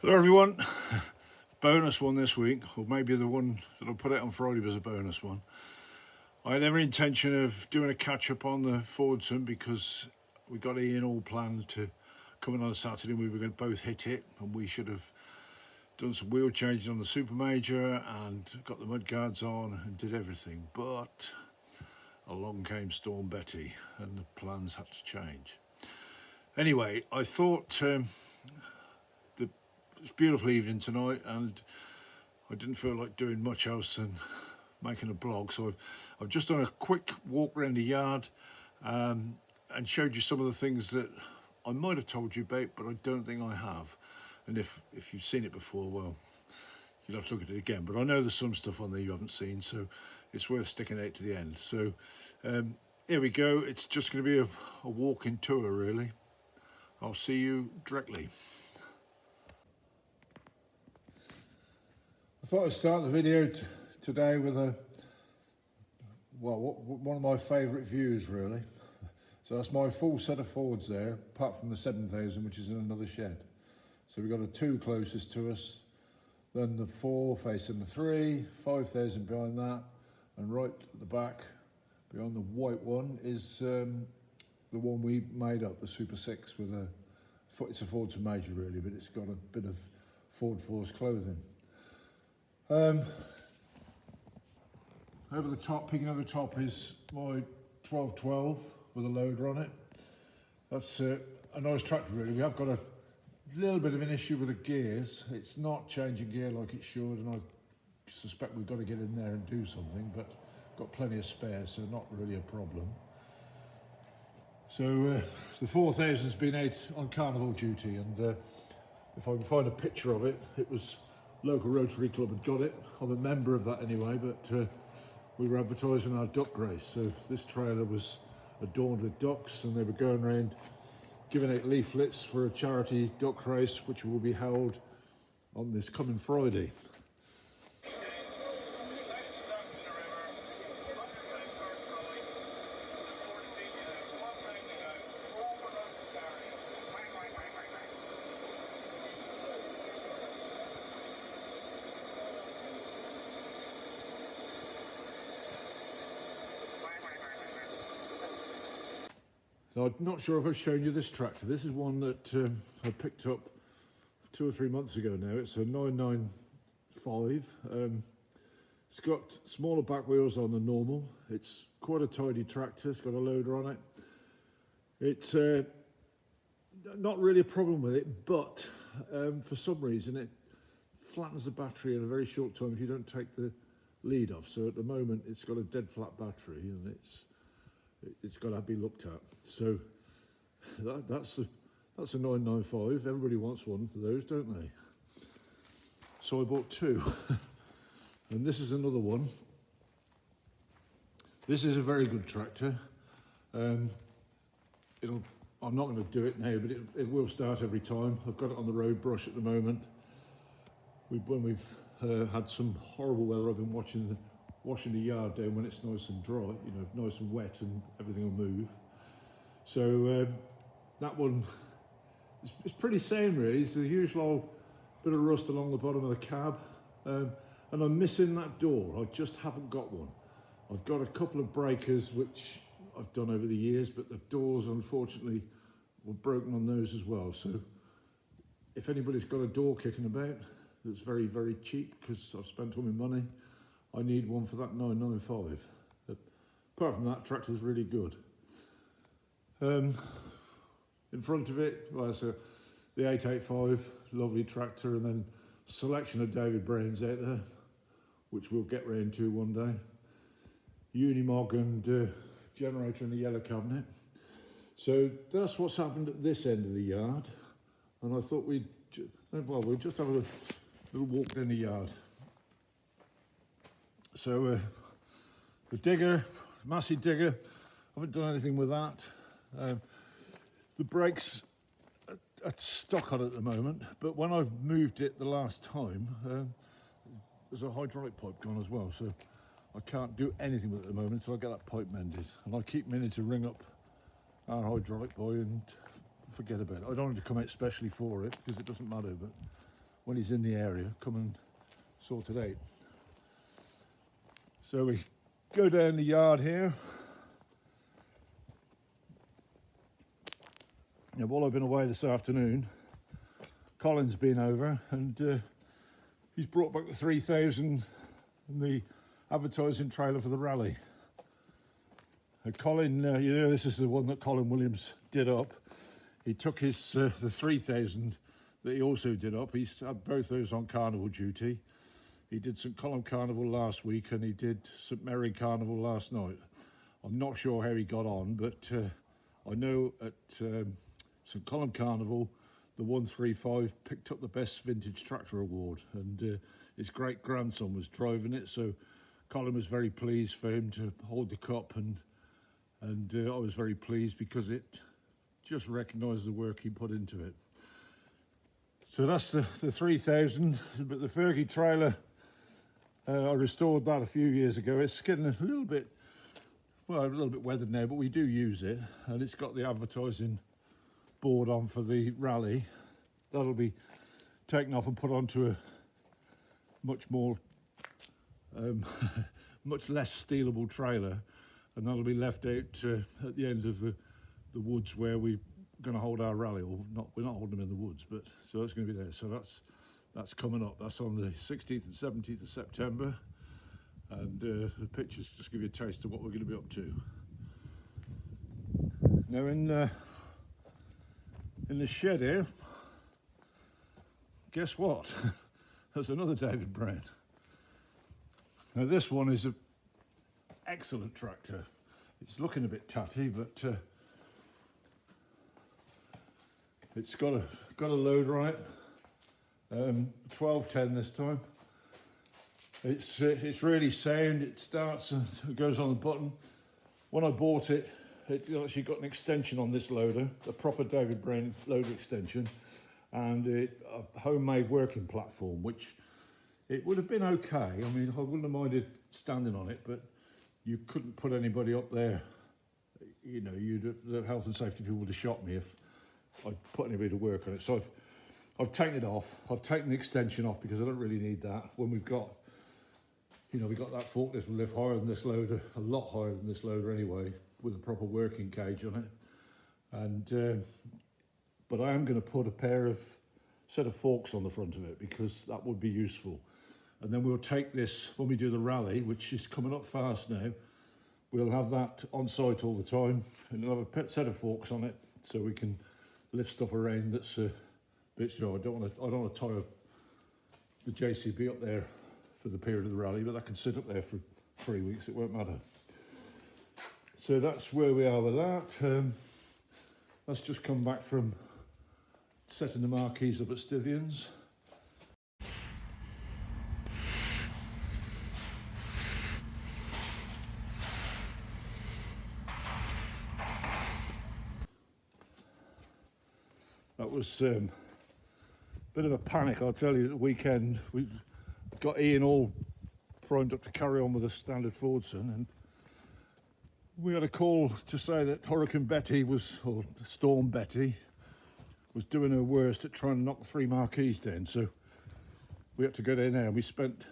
Hello everyone, bonus one this week, or maybe the one that I'll put out on Friday was a bonus one. I had every intention of doing a catch up on the Fordson because we got Ian all planned to come in on a Saturday and we were going to both hit it, and we should have done some wheel changes on the Super Major and got the mud guards on and did everything, but along came Storm Betty and the plans had to change. Anyway, I thought it's a beautiful evening tonight and I didn't feel like doing much else than making a blog, so I've just done a quick walk around the yard and showed you some of the things that I might have told you about, but I don't think I have. And if you've seen it before, well, you'll have to look at it again. But I know there's some stuff on there you haven't seen, so it's worth sticking out to the end. So here we go. It's just going to be a walking tour, really. I'll see you directly. I thought I'd start the video today with one of my favourite views, really. So that's my full set of Fords there, apart from the 7000, which is in another shed. So we've got the 2 closest to us, then the 4 facing the 3, 5000 behind that, and right at the back, beyond the white one, is the one we made up, the Super 6, with it's a Fordson Major really, but it's got a bit of Ford Force clothing. Over the top, peeking over the top, is my 1212 with a loader on it. That's a nice tractor really. We have got a little bit of an issue with the gears. It's not changing gear like it should, and I suspect we've got to get in there and do something, but got plenty of spares, so not really a problem. So the 4000's been out on carnival duty, and if I can find a picture of it, it was local Rotary Club had got it. I'm a member of that anyway, but we were advertising our duck race. So this trailer was adorned with ducks, and they were going around giving out leaflets for a charity duck race, which will be held on this coming Friday. So I'm not sure if I've shown you this tractor. This is one that I picked up 2 or 3 months ago now. It's a 995. It's got smaller back wheels on than normal. It's quite a tidy tractor. It's got a loader on it. It's not really a problem with it, but for some reason it flattens the battery in a very short time if you don't take the lead off. So at the moment it's got a dead flat battery, and it's got to be looked at. So that's a 995. Everybody wants one of those, don't they? So I bought 2. And this is another one. This is a very good tractor. I'm not going to do it now, but it will start every time. I've got it on the road brush at the moment. When we've had some horrible weather, I've been washing the yard down when it's nice and dry, nice and wet, and everything will move. So that one is pretty sane really. It's the usual old bit of rust along the bottom of the cab, and I'm missing that door. I just haven't got one. I've got a couple of breakers which I've done over the years, but the doors unfortunately were broken on those as well. So if anybody's got a door kicking about that's very, very cheap, because I've spent all my money, I need one for that 995. But apart from that, tractor's really good. In front of it, well, so the 885, lovely tractor, and then selection of David Browns out there, which we'll get round to one day. Unimog and generator in the yellow cabinet. So that's what's happened at this end of the yard, and I thought we'd just have a little walk down the yard. So the digger, Massey digger, I haven't done anything with that. The brakes are stuck on it at the moment, but when I've moved it the last time, there's a hydraulic pipe gone as well, so I can't do anything with it at the moment until I get that pipe mended. And I keep meaning to ring up our hydraulic boy and forget about it. I don't want to come out specially for it because it doesn't matter, but when he's in the area, come and sort it out. So we go down the yard here. Now, while I've been away this afternoon, Colin's been over and he's brought back the 3000 and the advertising trailer for the rally. Colin, you know, this is the one that Colin Williams did up. He took his the 3000 that he also did up. He's had both those on carnival duty. He did St Columb Carnival last week and he did St Mary Carnival last night. I'm not sure how he got on, but I know at St Columb Carnival, the 135 picked up the Best Vintage Tractor Award, and his great-grandson was driving it, so Colin was very pleased for him to hold the cup, and I was very pleased because it just recognised the work he put into it. So that's the 3000, but the Fergie trailer, I restored that a few years ago. It's getting a little bit weathered now, but we do use it, and it's got the advertising board on for the rally. That'll be taken off and put onto a much more much less stealable trailer, and that'll be left out at the end of the woods where we're going to hold our rally, or not, we're not holding them in the woods, but so that's going to be there. So that's coming up. That's on the 16th and 17th of September, and the pictures just give you a taste of what we're going to be up to. Now in the shed here, guess what? There's another David Brown. Now this one is an excellent tractor. It's looking a bit tatty, but it's got a loader on it. 1210 this time. It's really sound. It starts and it goes on the button. When I bought it, it actually got an extension on this loader, a proper David Brown loader extension, and a homemade working platform, which it would have been okay. I mean, I wouldn't have minded standing on it, but you couldn't put anybody up there. You know, the health and safety people would have shot me if I'd put anybody to work on it. So I've taken it off. I've taken the extension off because I don't really need that. When we've got, you know, we've got that forklift will lift higher than this loader, a lot higher than this loader anyway, with a proper working cage on it. And but I am going to put a set of forks on the front of it because that would be useful. And then we'll take this when we do the rally, which is coming up fast now. We'll have that on site all the time, and we'll have a set of forks on it so we can lift stuff around that's a bit, you know, I don't want to tie the JCB up there for the period of the rally, but that can sit up there for 3 weeks, it won't matter. So that's where we are with that. Let's just come back from setting the marquees up at Stithians. That was a bit of a panic, I'll tell you, at the weekend. We got Ian all primed up to carry on with a standard Fordson, and we had a call to say that Hurricane Betty or Storm Betty, was doing her worst at trying to knock the 3 marquees down. So we had to go down there, and we spent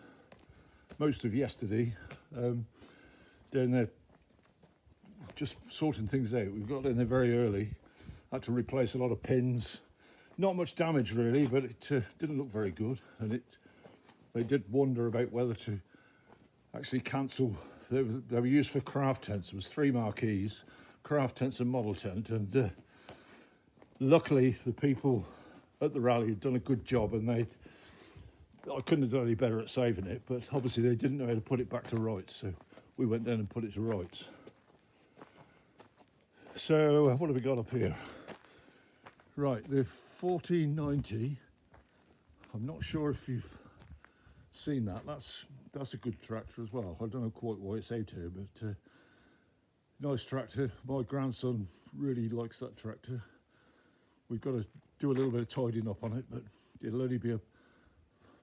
most of yesterday down there just sorting things out. We got in there very early, had to replace a lot of pins. Not much damage really, but it didn't look very good, and they did wonder about whether to actually cancel. They were used for craft tents. There was 3 marquees, craft tents and model tent, and luckily the people at the rally had done a good job, and I couldn't have done any better at saving it, but obviously they didn't know how to put it back to rights, so we went down and put it to rights. So what have we got up here? Right, the 1490, I'm not sure if you've seen that. That's a good tractor as well. I don't know quite why it's out here, but nice tractor. My grandson really likes that tractor. We've got to do a little bit of tidying up on it, but it'll only be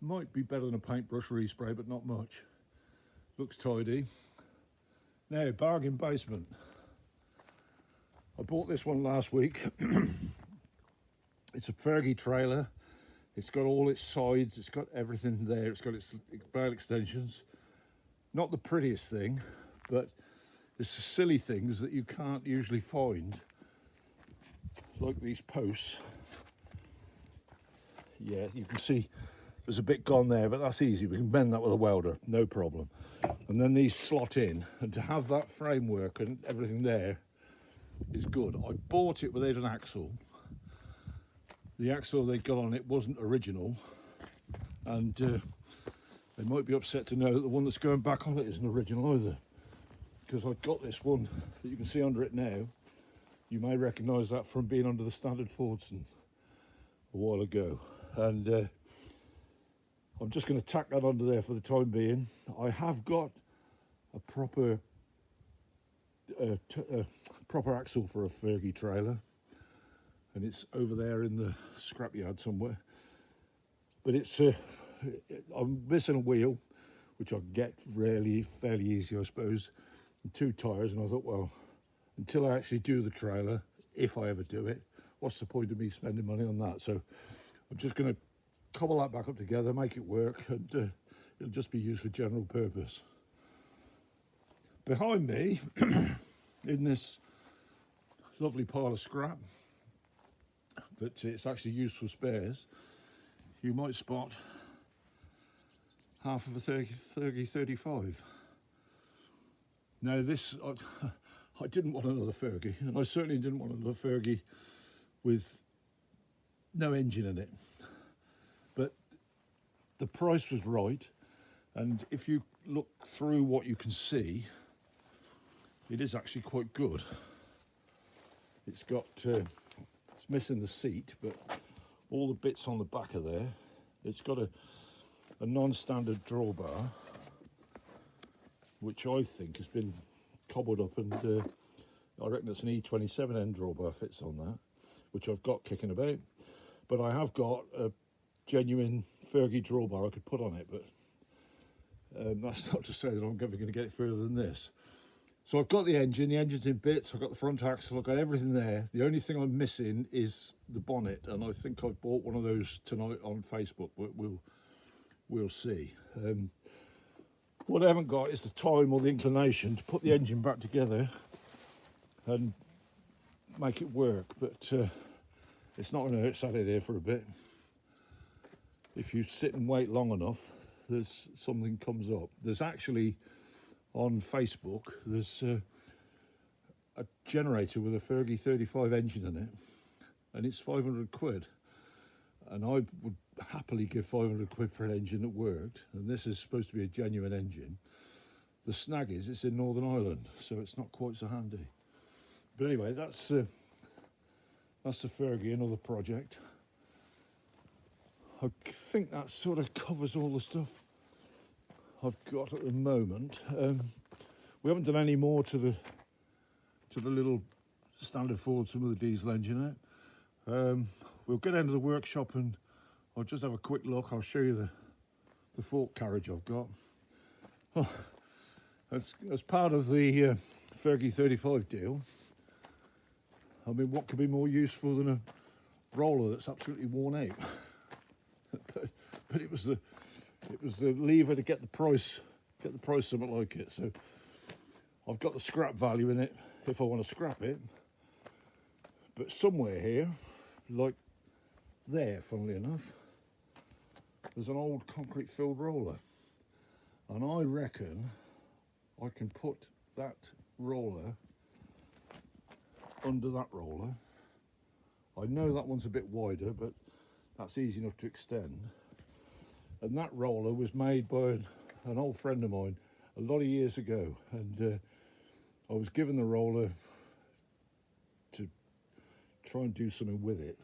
might be better than a paintbrush respray, but not much. Looks tidy. Now, bargain basement. I bought this one last week. It's a Fergie trailer. It's got all its sides, it's got everything there, it's got its bale extensions. Not the prettiest thing, but it's the silly things that you can't usually find, like these posts. Yeah, you can see there's a bit gone there, but that's easy. We can bend that with a welder, no problem. And then these slot in, and to have that framework and everything there is good. I bought it without an axle. The axle they got on it wasn't original, and they might be upset to know that the one that's going back on it isn't original either, because I got this one that you can see under it now. You may recognise that from being under the standard Fordson a while ago, and I'm just going to tack that under there for the time being. I have got a proper axle for a Fergie trailer, and it's over there in the scrapyard somewhere. But it's I'm missing a wheel, which I get fairly easy, I suppose, and 2 tyres. And I thought, well, until I actually do the trailer, if I ever do it, what's the point of me spending money on that? So I'm just going to cobble that back up together, make it work, and it'll just be used for general purpose. Behind me, in this lovely pile of scrap, but it's actually used for spares, you might spot half of a 35. Now this, I didn't want another Fergie, and I certainly didn't want another Fergie with no engine in it. But the price was right, and if you look through what you can see, it is actually quite good. It's got, it's missing the seat, but all the bits on the back of there. It's got a non-standard drawbar, which I think has been cobbled up, and I reckon it's an E27 end drawbar fits on that, which I've got kicking about. But I have got a genuine Fergie drawbar I could put on it, but that's not to say that I'm never going to get it further than this. So I've got the engine's in bits, I've got the front axle, I've got everything there. The only thing I'm missing is the bonnet, and I think I've bought one of those tonight on Facebook, but we'll see. What I haven't got is the time or the inclination to put the engine back together and make it work, but it's not going to hurt sat it here for a bit. If you sit and wait long enough, there's something comes up. There's actually, on Facebook, there's a generator with a Fergie 35 engine in it, and it's 500 quid. And I would happily give 500 quid for an engine that worked, and this is supposed to be a genuine engine. The snag is it's in Northern Ireland, so it's not quite so handy. But anyway, that's the Fergie, another project. I think that sort of covers all the stuff I've got at the moment. We haven't done any more to the little standard Ford, some of the diesel engine out. We'll get into the workshop and I'll just have a quick look. I'll show you the fork carriage I've got. Oh, as part of the Fergie 35 deal, I mean, what could be more useful than a roller that's absolutely worn out? but it was the lever to get the price something like it. So I've got the scrap value in it if I want to scrap it. But somewhere here, like there, funnily enough, there's an old concrete filled roller, and I reckon I can put that roller under that roller. I know that one's a bit wider, but that's easy enough to extend. And that roller was made by an old friend of mine a lot of years ago, and I was given the roller to try and do something with it,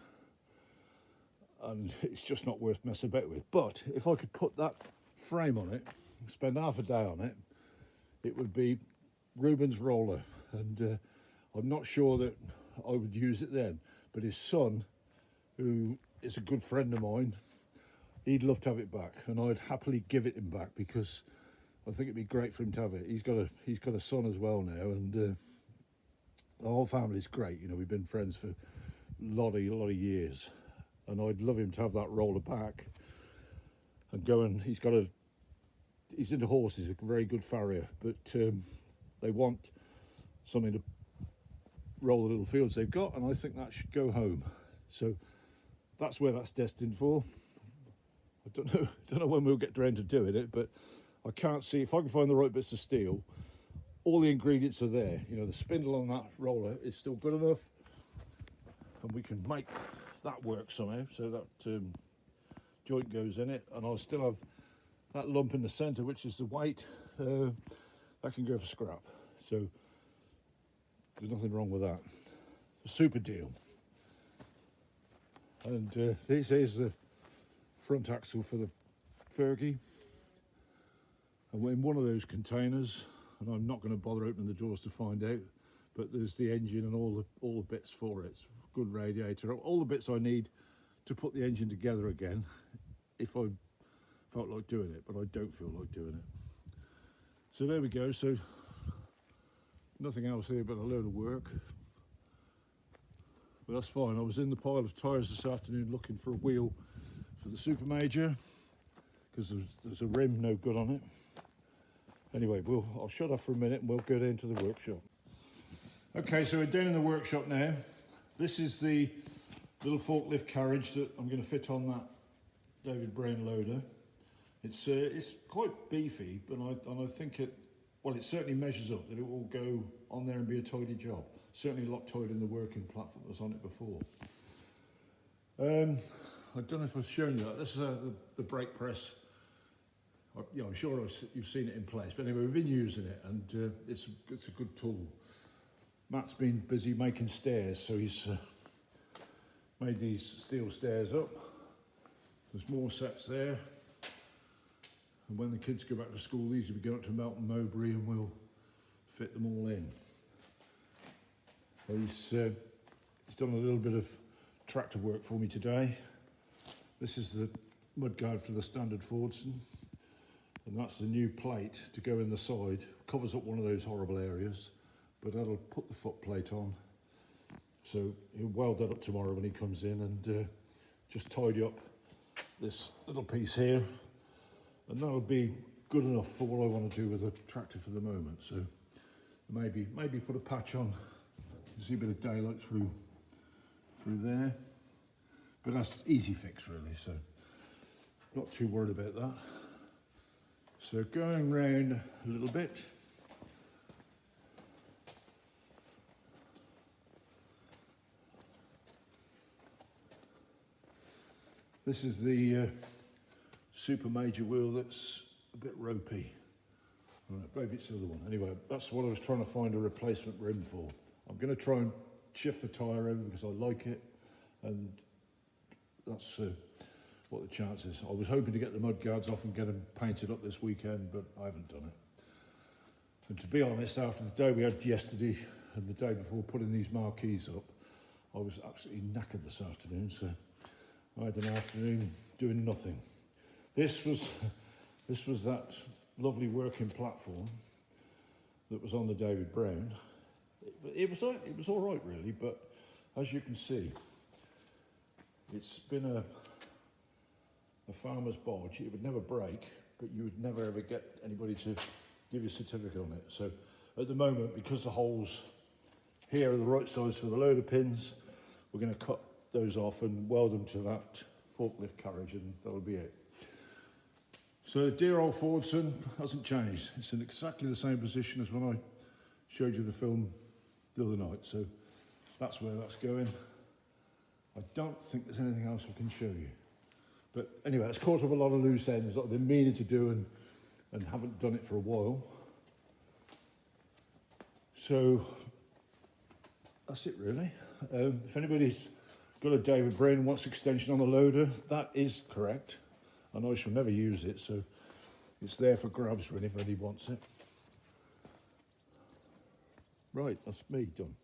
and it's just not worth messing about with. But if I could put that frame on it, spend half a day on it, it would be Ruben's roller, and I'm not sure that I would use it then, but his son, who is a good friend of mine, he'd love to have it back, and I'd happily give it him back because I think it'd be great for him to have it. He's got a son as well now, and the whole family's great. You know, we've been friends for a lot of years, and I'd love him to have that roller back and go, and he's into horses, a very good farrier, but they want something to roll the little fields they've got, and I think that should go home. So that's where that's destined for. I don't know when we'll get around to doing it, but I can't see, if I can find the right bits of steel, all the ingredients are there. You know, the spindle on that roller is still good enough, and we can make that work somehow, so that joint goes in it, and I'll still have that lump in the centre, which is the weight, that can go for scrap. So there's nothing wrong with that. A super deal. And this is the front axle for the Fergie, and we're in one of those containers, and I'm not going to bother opening the doors to find out, but there's the engine and all the bits for it. Good radiator, all the bits I need to put the engine together again if I felt like doing it, but I don't feel like doing it. So there we go. So nothing else here but a load of work, but that's fine. I was in the pile of tyres this afternoon looking for a wheel for the Super Major, because there's a rim no good on it. Anyway, I'll shut off for a minute and we'll go down to the workshop. Okay, so we're down in the workshop now. This is the little forklift carriage that I'm going to fit on that David Brown loader. It's quite beefy, but I think it certainly measures up, that it will go on there and be a tidy job. Certainly a lot tighter than the working platform that was on it before. I don't know if I've shown you that. This is the brake press. I'm sure you've seen it in place, but anyway, we've been using it, and it's a good tool. Matt's been busy making stairs, so he's made these steel stairs up. There's more sets there, and when the kids go back to school, these will be going up to Melton Mowbray, and we'll fit them all in. He's done a little bit of tractor work for me today. This is the mudguard for the standard Fordson, and that's the new plate to go in the side. Covers up one of those horrible areas, but that'll put the foot plate on. So he'll weld that up tomorrow when he comes in, and just tidy up this little piece here, and that'll be good enough for what I want to do with the tractor for the moment. So maybe put a patch on. You can see a bit of daylight through there, but that's easy fix really, so not too worried about that. So going round a little bit. This is the Super Major wheel that's a bit ropey. Maybe it's the other one. Anyway, that's what I was trying to find a replacement rim for. I'm going to try and shift the tyre over because I like it, and that's what the chance is. I was hoping to get the mud guards off and get them painted up this weekend, but I haven't done it. And to be honest, after the day we had yesterday and the day before putting these marquees up, I was absolutely knackered this afternoon, so I had an afternoon doing nothing. This was that lovely working platform that was on the David Brown. It was all right really, but as you can see, it's been a farmer's bodge. It would never break, but you would never ever get anybody to give you a certificate on it. So at the moment, because the holes here are the right size for the loader pins, we're going to cut those off and weld them to that forklift carriage, and that'll be it. So dear old Fordson hasn't changed. It's in exactly the same position as when I showed you the film the other night. So that's where that's going. I don't think there's anything else I can show you. But anyway, it's caught up a lot of loose ends that I've been meaning to do and haven't done it for a while. So that's it really. If anybody's got a David Brown and wants extension on the loader, that is correct. And I shall never use it, so it's there for grabs really if anybody wants it. Right, that's me done.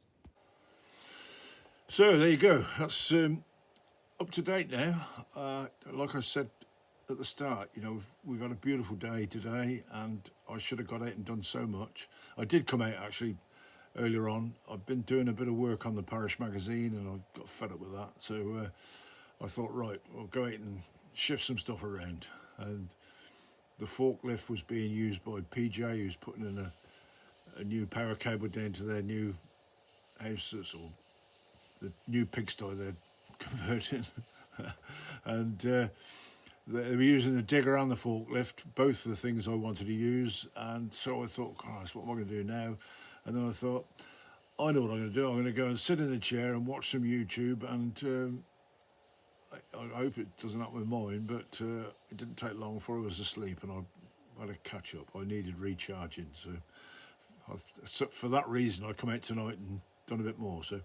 So there you go, that's up to date now. Like I said at the start, you know, we've had a beautiful day today, and I should have got out and done so much. I did come out actually earlier on. I've been doing a bit of work on the Parish magazine and I got fed up with that, so I thought, right, I'll go out and shift some stuff around. And the forklift was being used by PJ, who's putting in a new power cable down to their new houses, or the new pigsty they're converting. And they were using the digger and the forklift, both of the things I wanted to use. And so I thought, Christ, what am I going to do now? And then I thought, I know what I'm going to do. I'm going to go and sit in a chair and watch some YouTube, and I hope it doesn't happen with mine, but it didn't take long before I was asleep and I had a catch up. I needed recharging, so for that reason I come out tonight and done a bit more. So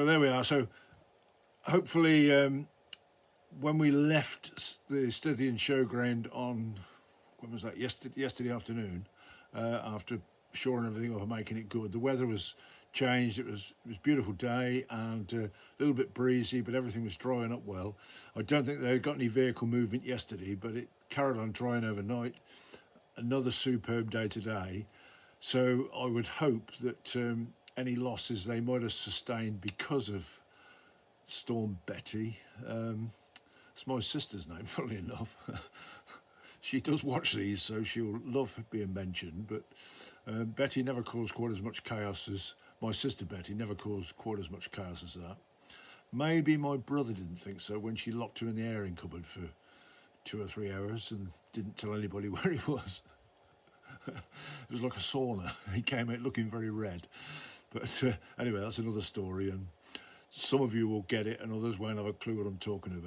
there we are. So hopefully when we left the Stithian Showground on, when was that, yesterday afternoon, after shoring everything up and making it good, the weather was changed. It was a beautiful day and a little bit breezy, but everything was drying up well. I don't think they got any vehicle movement yesterday, but it carried on drying overnight. Another superb day today. So I would hope that any losses they might have sustained because of Storm Betty, it's my sister's name, funnily enough. She does watch these, so she'll love being mentioned, but Betty never caused quite as much chaos as my sister Betty, never caused quite as much chaos as that. Maybe my brother didn't think so when she locked her in the airing cupboard for 2 or 3 hours and didn't tell anybody where he was. It was like a sauna. He came out looking very red. But anyway, that's another story, and some of you will get it and others won't have a clue what I'm talking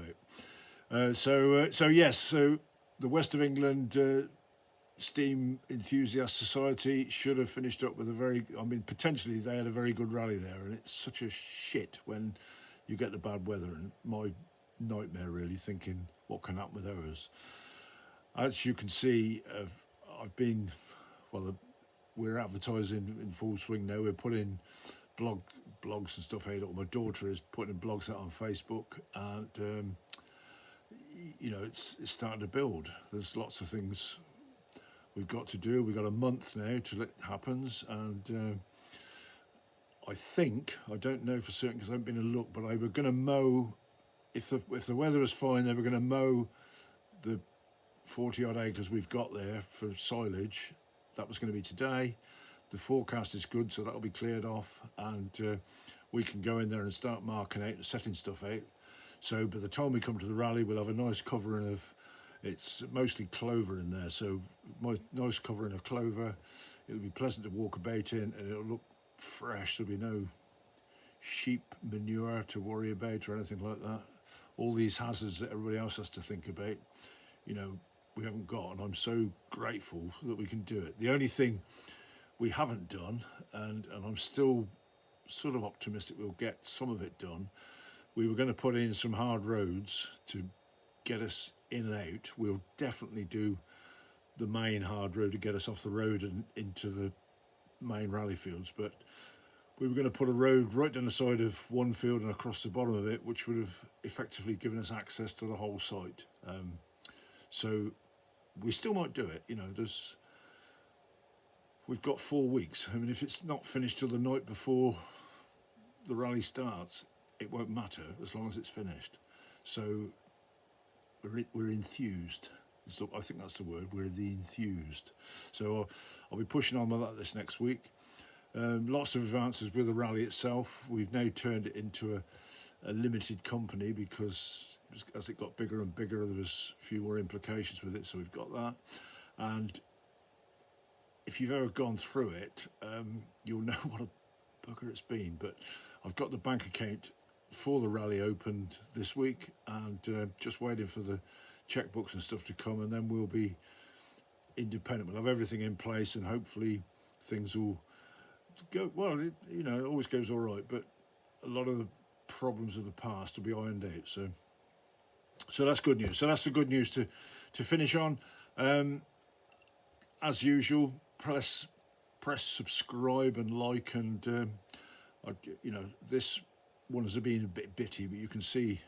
about. So yes, so the West of England Steam Enthusiast Society should have finished up with potentially they had a very good rally there, and it's such a shit when you get the bad weather, and my nightmare really, thinking what can happen with ours. As you can see, we're advertising in full swing now. We're putting blogs and stuff out. My daughter is putting blogs out on Facebook, and it's starting to build. There's lots of things we've got to do. We've got a month now till it happens, and I don't know for certain because I haven't been to look, but they were going to mow, if the weather was fine, they were going to mow the 40 odd acres we've got there for silage. That was going to be today. The forecast is good, so that'll be cleared off, and we can go in there and start marking out and setting stuff out. So by the time we come to the rally, we'll have a nice covering of, it's mostly clover in there, so nice covering of clover. It'll be pleasant to walk about in, and it'll look fresh. There'll be no sheep manure to worry about or anything like that. All these hazards that everybody else has to think about, we haven't got, and I'm so grateful that we can do it. The only thing we haven't done, and I'm still sort of optimistic we'll get some of it done, we were going to put in some hard roads to get us in and out. We'll definitely do the main hard road to get us off the road and into the main rally fields, but we were going to put a road right down the side of one field and across the bottom of it, which would have effectively given us access to the whole site. So we still might do it. We've got 4 weeks. I mean, if it's not finished till the night before the rally starts, it won't matter as long as it's finished. So we're enthused. So I think that's the word. We're enthused. So I'll be pushing on with that this next week. Lots of advances with the rally itself. We've now turned it into a limited company because as it got bigger and bigger, there was a few more implications with it. So we've got that. And if you've ever gone through it, you'll know what a bugger it's been. But I've got the bank account for the rally opened this week, and just waiting for the checkbooks and stuff to come, and then we'll be independent. We'll have everything in place, and hopefully things will go well. It always goes all right, but a lot of the problems of the past will be ironed out. So that's good news. So that's the good news to finish on. As usual, press subscribe and like, and this one has been a bit bitty, but you can see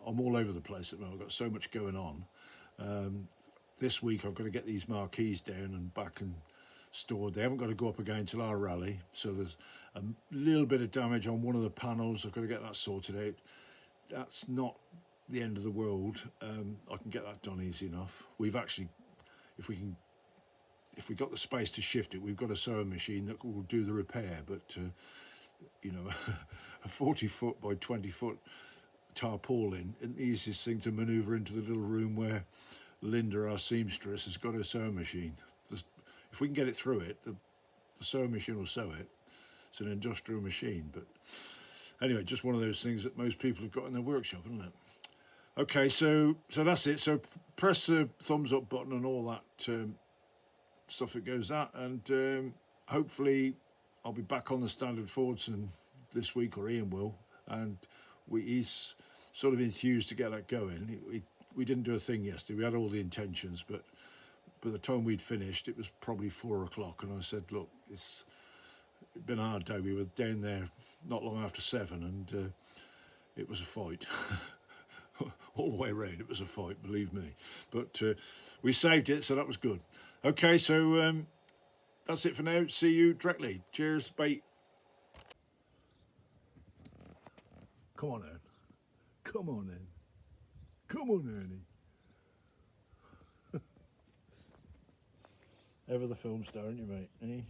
I'm all over the place at the moment. I've got so much going on. This week I've got to get these marquees down and back and stored. They haven't got to go up again till our rally, so there's a little bit of damage on one of the panels. I've got to get that sorted out. that's not the end of the world. I can get that done easy enough. We've actually, if we got the space to shift it, we've got a sewing machine that will do the repair. But you know, a 40-foot by 20-foot tarpaulin isn't the easiest thing to manoeuvre into the little room where Linda, our seamstress, has got her sewing machine. If we can get it through it, the sewing machine will sew it. It's an industrial machine, but anyway, just one of those things that most people have got in their workshop, isn't it? Okay, so that's it. So press the thumbs up button and all that stuff that goes that, and hopefully I'll be back on the Standard Fordson this week, or Ian will, and he's sort of enthused to get that going. We didn't do a thing yesterday. We had all the intentions, but by the time we'd finished, it was probably 4 o'clock, and I said, look, it's been a hard day. We were down there not long after 7, and it was a fight. All the way around, it was a fight, believe me. But we saved it, so that was good. Okay, so that's it for now. See you directly. Cheers, bye. Come on, Anne. Come on, Anne. Come on, Annie. Ever the film star, aren't you, mate? Eh?